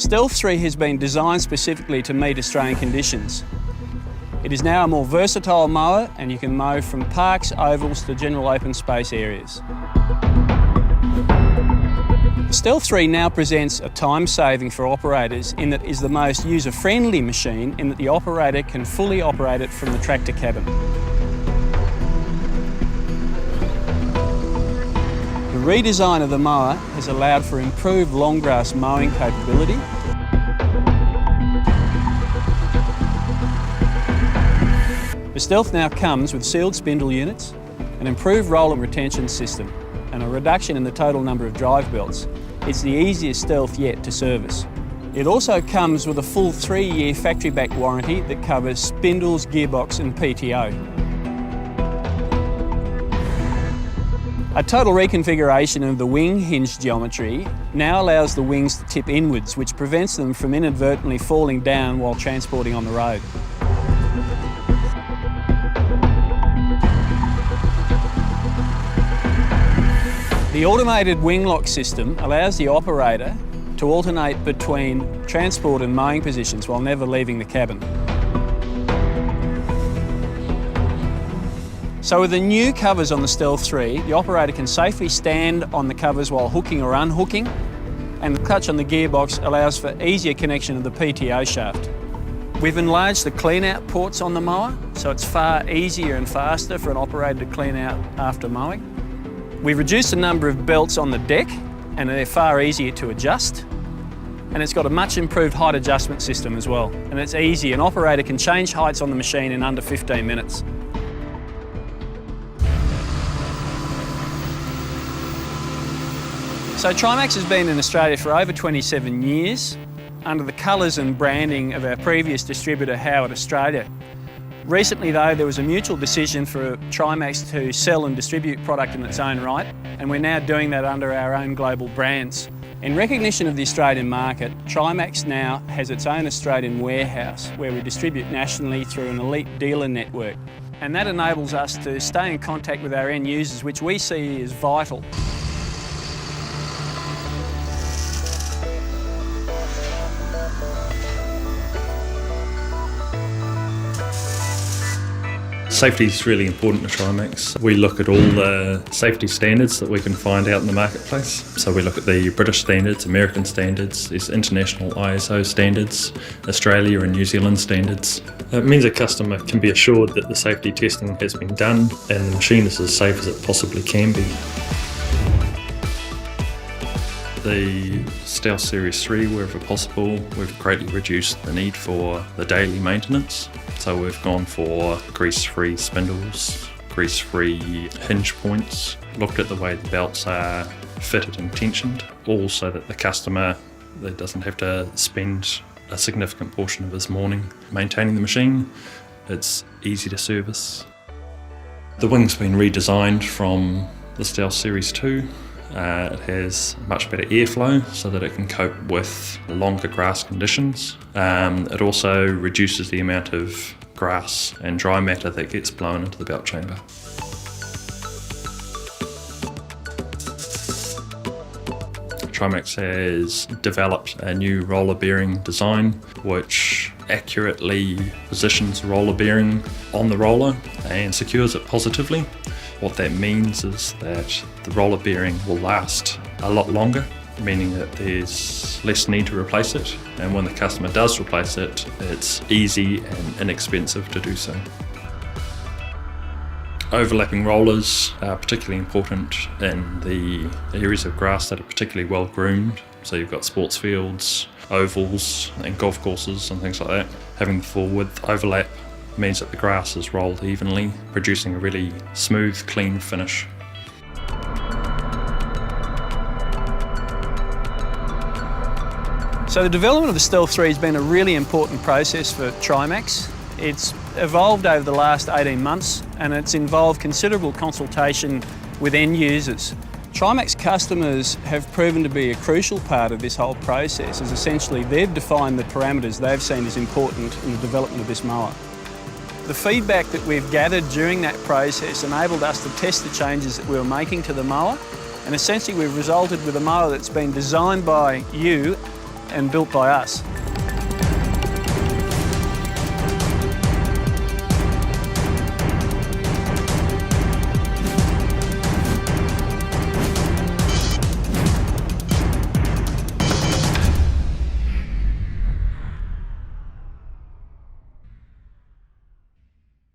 Stealth 3 has been designed specifically to meet Australian conditions. It is now a more versatile mower and you can mow from parks, ovals to general open space areas. The Stealth 3 now presents a time saving for operators in that it is the most user-friendly machine in that the operator can fully operate it from the tractor cabin. The redesign of the mower has allowed for improved long grass mowing capability. The Stealth now comes with sealed spindle units, an improved roll and retention system, and a reduction in the total number of drive belts. It's the easiest Stealth yet to service. It also comes with a full 3-year factory-back warranty that covers spindles, gearbox and PTO. A total reconfiguration of the wing hinge geometry now allows the wings to tip inwards, which prevents them from inadvertently falling down while transporting on the road. The automated wing lock system allows the operator to alternate between transport and mowing positions while never leaving the cabin. So with the new covers on the Stealth 3, the operator can safely stand on the covers while hooking or unhooking, and the clutch on the gearbox allows for easier connection of the PTO shaft. We've enlarged the clean-out ports on the mower, so it's far easier and faster for an operator to clean out after mowing. We've reduced the number of belts on the deck, and they're far easier to adjust. And it's got a much improved height adjustment system as well. And it's easy, an operator can change heights on the machine in under 15 minutes. So Trimax has been in Australia for over 27 years under the colours and branding of our previous distributor, Howard Australia. Recently though, there was a mutual decision for Trimax to sell and distribute product in its own right, and we're now doing that under our own global brands. In recognition of the Australian market, Trimax now has its own Australian warehouse where we distribute nationally through an elite dealer network. And that enables us to stay in contact with our end users, which we see as vital. Safety is really important to Trimax. We look at all the safety standards that we can find out in the marketplace. So we look at the British standards, American standards, there's international ISO standards, Australia and New Zealand standards. It means a customer can be assured that the safety testing has been done and the machine is as safe as it possibly can be. The Stealth Series 3, wherever possible, we've greatly reduced the need for the daily maintenance. So we've gone for grease-free spindles, grease-free hinge points, looked at the way the belts are fitted and tensioned, all so that the customer doesn't have to spend a significant portion of his morning maintaining the machine. It's easy to service. The wing's been redesigned from the Stealth Series 2. It has much better airflow so that it can cope with longer grass conditions. It also reduces the amount of grass and dry matter that gets blown into the belt chamber. Trimax has developed a new roller bearing design which accurately positions the roller bearing on the roller and secures it positively. What that means is that the roller bearing will last a lot longer, meaning that there's less need to replace it, and when the customer does replace it, it's easy and inexpensive to do so. Overlapping rollers are particularly important in the areas of grass that are particularly well groomed. So you've got sports fields, ovals and golf courses and things like that. Having the full width overlap means that the grass is rolled evenly, producing a really smooth, clean finish. So the development of the Stealth 3 has been a really important process for Trimax. It's evolved over the last 18 months and it's involved considerable consultation with end users. Trimax customers have proven to be a crucial part of this whole process, as essentially they've defined the parameters they've seen as important in the development of this mower. The feedback that we've gathered during that process enabled us to test the changes that we were making to the mower, and essentially we've resulted with a mower that's been designed by you and built by us.